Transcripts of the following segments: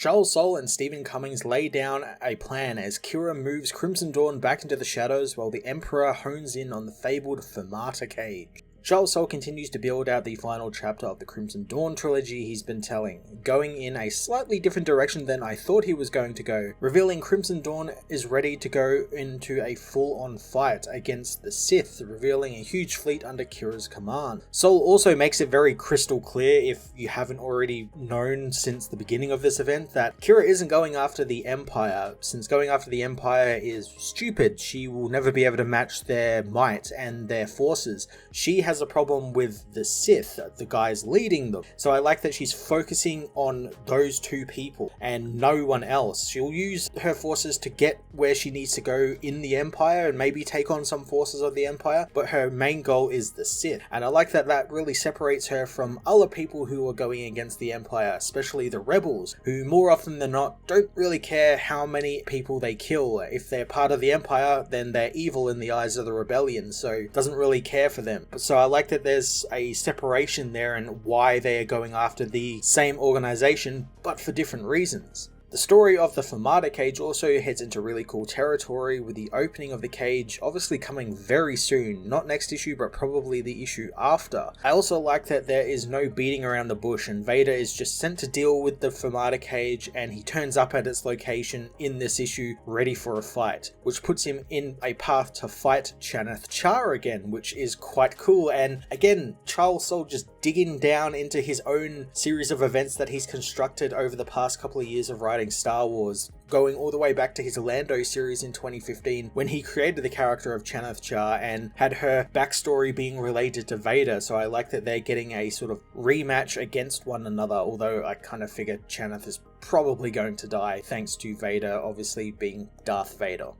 Charles Soule and Stephen Cummings lay down a plan as Qi'Ra moves Crimson Dawn back into the shadows while the Emperor hones in on the fabled Fermata Cage. Charles Soule continues to build out the final chapter of the Crimson Dawn trilogy he's been telling, going in a slightly different direction than I thought he was going to go, revealing Crimson Dawn is ready to go into a full-on fight against the Sith, revealing a huge fleet under Qi'Ra's command. Soule also makes it very crystal clear, if you haven't already known since the beginning of this event, that Qi'Ra isn't going after the Empire. Since going after the Empire is stupid, she will never be able to match their might and their forces. She has a problem with the Sith, the guys leading them. So I like that she's focusing on those two people and no one else. She'll use her forces to get where she needs to go in the Empire and maybe take on some forces of the Empire, but her main goal is the Sith. And I like that that really separates her from other people who are going against the Empire, especially the rebels, who more often than not don't really care how many people they kill. If they're part of the Empire, then they're evil in the eyes of the rebellion, so doesn't really care for them. So I like that there's a separation there and why they are going after the same organization, but for different reasons. The story of the Fermata Cage also heads into really cool territory, with the opening of the cage obviously coming very soon, not next issue but probably the issue after. I also like that there is no beating around the bush and Vader is just sent to deal with the Fermata Cage and he turns up at its location in this issue ready for a fight, which puts him in a path to fight Qi'Ra again, which is quite cool. And again, Charles Soule just digging down into his own series of events that he's constructed over the past couple of years of writing Star Wars, going all the way back to his Lando series in 2015 when he created the character of Qi'Ra and had her backstory being related to Vader. So I like that they're getting a sort of rematch against one another, although I kind of figured Qi'Ra is probably going to die thanks to Vader obviously being Darth Vader.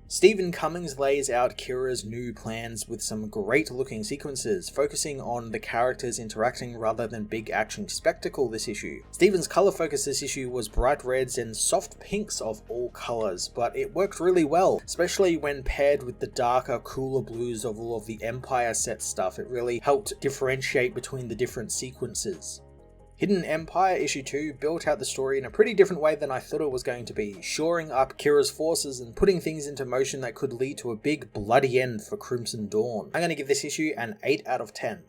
Stephen Cummings lays out Qi'Ra's new plans with some great looking sequences, focusing on the characters interacting rather than big action spectacle this issue. Stephen's colour focus this issue was bright reds and soft pinks of all colours, but it worked really well, especially when paired with the darker, cooler blues of all of the Empire set stuff. It really helped differentiate between the different sequences. Hidden Empire issue 2 built out the story in a pretty different way than I thought it was going to be, shoring up Qi'Ra's forces and putting things into motion that could lead to a big bloody end for Crimson Dawn. I'm going to give this issue an 8 out of 10.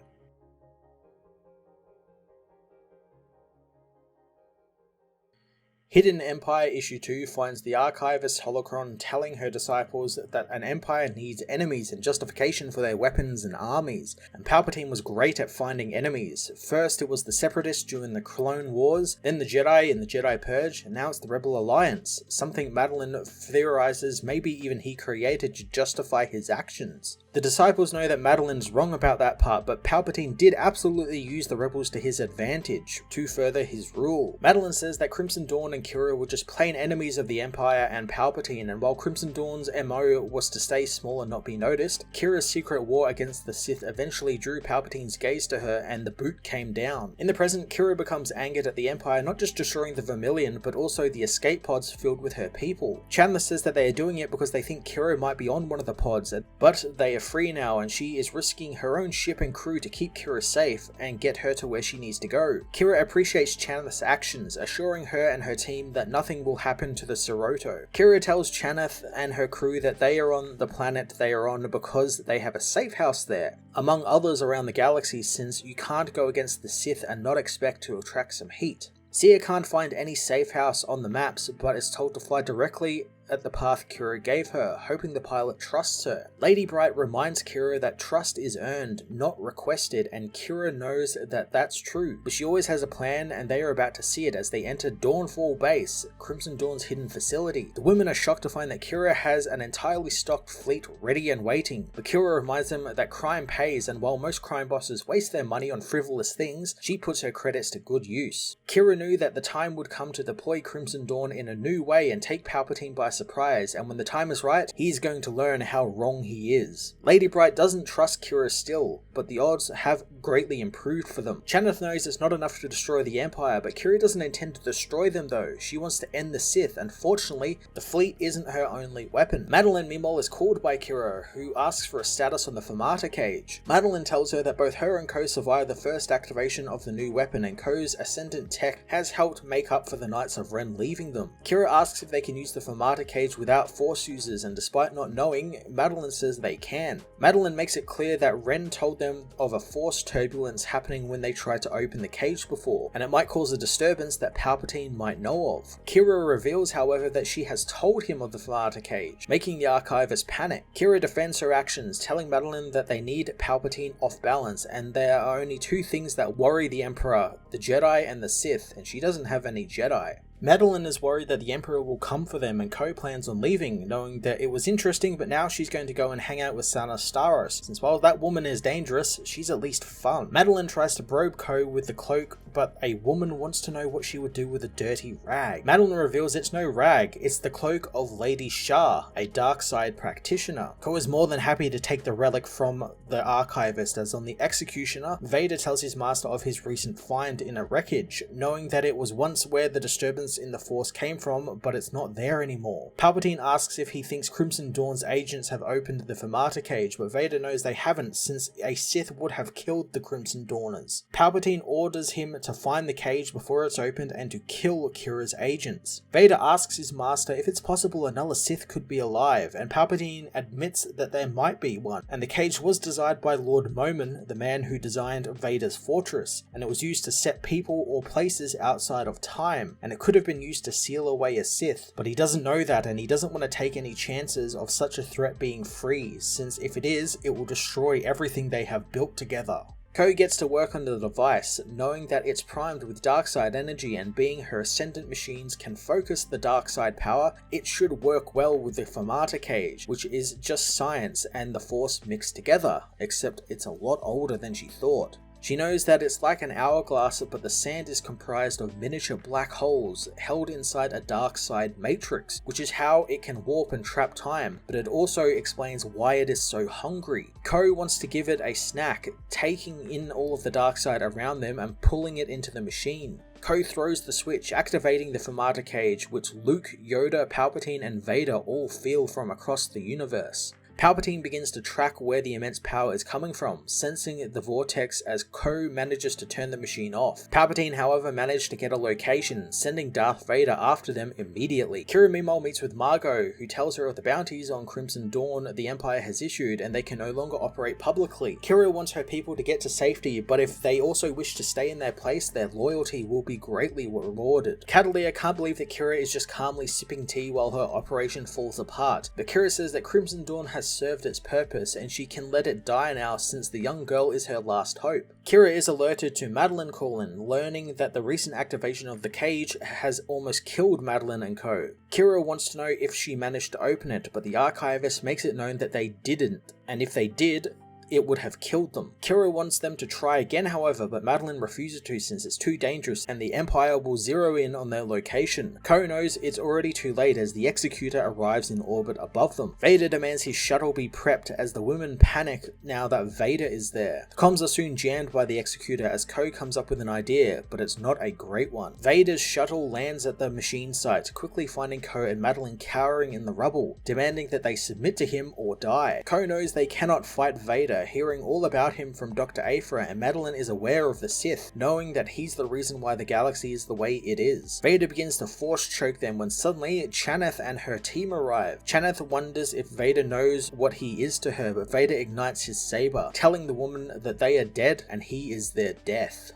Hidden Empire issue 2 finds the archivist Holocron telling her disciples that an empire needs enemies and justification for their weapons and armies, and Palpatine was great at finding enemies. First it was the Separatists during the Clone Wars, then the Jedi in the Jedi Purge, and now it's the Rebel Alliance, something Madeline theorizes maybe even he created to justify his actions. The disciples know that Madeline's wrong about that part, but Palpatine did absolutely use the rebels to his advantage, to further his rule. Madeline says that Crimson Dawn and Qi'Ra were just plain enemies of the Empire and Palpatine, and while Crimson Dawn's MO was to stay small and not be noticed, Qi'Ra's secret war against the Sith eventually drew Palpatine's gaze to her and the boot came down. In the present, Qi'Ra becomes angered at the Empire not just destroying the Vermilion, but also the escape pods filled with her people. Chandler says that they are doing it because they think Qi'Ra might be on one of the pods, but they are free now and she is risking her own ship and crew to keep Qi'Ra safe and get her to where she needs to go. Qi'Ra appreciates Chandler's actions, assuring her and her team that nothing will happen to the Seroto. Qi'Ra tells Chaneth and her crew that they are on the planet they are on because they have a safe house there, among others around the galaxy, since you can't go against the Sith and not expect to attract some heat. Sia can't find any safe house on the maps, but is told to fly directly at the path Qi'Ra gave her, hoping the pilot trusts her. Lady Bright reminds Qi'Ra that trust is earned, not requested, and Qi'Ra knows that that's true, but she always has a plan and they are about to see it as they enter Dawnfall Base, Crimson Dawn's hidden facility. The women are shocked to find that Qi'Ra has an entirely stocked fleet ready and waiting, but Qi'Ra reminds them that crime pays, and while most crime bosses waste their money on frivolous things, she puts her credits to good use. Qi'Ra knew that the time would come to deploy Crimson Dawn in a new way and take Palpatine by surprise, and when the time is right, he's going to learn how wrong he is. Lady Bright doesn't trust Qi'Ra still, but the odds have greatly improved for them. Chaneth knows it's not enough to destroy the Empire, but Qi'Ra doesn't intend to destroy them though. She wants to end the Sith, and fortunately, the fleet isn't her only weapon. Madeline meanwhile is called by Qi'Ra, who asks for a status on the Fermata Cage. Madeline tells her that both her and Ko survived the first activation of the new weapon, and Ko's ascendant tech has helped make up for the Knights of Ren leaving them. Qi'Ra asks if they can use the Fermata Cage without Force users, and despite not knowing, Madeline says they can. Madeline makes it clear that Ren told them of a Force turbulence happening when they tried to open the cage before, and it might cause a disturbance that Palpatine might know of. Qi'Ra reveals, however, that she has told him of the Fermata Cage, making the Archivist panic. Qi'Ra defends her actions, telling Madeline that they need Palpatine off balance, and there are only two things that worry the Emperor, the Jedi and the Sith, and she doesn't have any Jedi. Madeline is worried that the Emperor will come for them, and Ko plans on leaving, knowing that it was interesting, but now she's going to go and hang out with Sana Starros, since while that woman is dangerous, she's at least fun. Madeline tries to probe Ko with the cloak, but a woman wants to know what she would do with a dirty rag. Madeline reveals it's no rag, it's the cloak of Lady Shah, a dark side practitioner. Ko is more than happy to take the relic from the Archivist, as on the Executioner, Vader tells his master of his recent find in a wreckage, knowing that it was once where the disturbance in the Force came from, but it's not there anymore. Palpatine asks if he thinks Crimson Dawn's agents have opened the Fermata Cage, but Vader knows they haven't, since a Sith would have killed the Crimson Dawners. Palpatine orders him to find the cage before it's opened and to kill Qi'Ra's agents. Vader asks his master if it's possible another Sith could be alive, and Palpatine admits that there might be one, and the cage was designed by Lord Momin, the man who designed Vader's fortress, and it was used to set people or places outside of time, and it could have been used to seal away a Sith, but he doesn't know that, and he doesn't want to take any chances of such a threat being free, since if it is, it will destroy everything they have built together. Ko gets to work on the device, knowing that it's primed with dark side energy, and being her ascendant machines can focus the dark side power, it should work well with the Fermata Cage, which is just science and the Force mixed together, except it's a lot older than she thought. She knows that it's like an hourglass, but the sand is comprised of miniature black holes held inside a dark side matrix, which is how it can warp and trap time, but it also explains why it is so hungry. Ko wants to give it a snack, taking in all of the dark side around them and pulling it into the machine. Ko throws the switch, activating the Fermata Cage, which Luke, Yoda, Palpatine and Vader all feel from across the universe. Palpatine begins to track where the immense power is coming from, sensing the vortex as Ko manages to turn the machine off. Palpatine, however, managed to get a location, sending Darth Vader after them immediately. Qi'Ra meanwhile meets with Margot, who tells her of the bounties on Crimson Dawn the Empire has issued, and they can no longer operate publicly. Qi'Ra wants her people to get to safety, but if they also wish to stay in their place, their loyalty will be greatly rewarded. Catalea can't believe that Qi'Ra is just calmly sipping tea while her operation falls apart, but Qi'Ra says that Crimson Dawn has served its purpose and she can let it die now, since the young girl is her last hope. Qi'Ra is alerted to Madeline calling, learning that the recent activation of the cage has almost killed Madeline and Ko. Qi'Ra wants to know if she managed to open it, but the Archivist makes it known that they didn't, and if they did, it would have killed them. Qi'Ra wants them to try again, however, but Madeline refuses to, since it's too dangerous and the Empire will zero in on their location. Ko knows it's already too late as the Executor arrives in orbit above them. Vader demands his shuttle be prepped as the women panic now that Vader is there. The comms are soon jammed by the Executor as Ko comes up with an idea, but it's not a great one. Vader's shuttle lands at the machine site, quickly finding Ko and Madeline cowering in the rubble, demanding that they submit to him or die. Ko knows they cannot fight Vader, hearing all about him from Dr. Aphra, and Madeline is aware of the Sith, knowing that he's the reason why the galaxy is the way it is. Vader begins to force choke them when suddenly Chaneth and her team arrive. Chaneth wonders if Vader knows what he is to her, but Vader ignites his saber, telling the woman that they are dead and he is their death.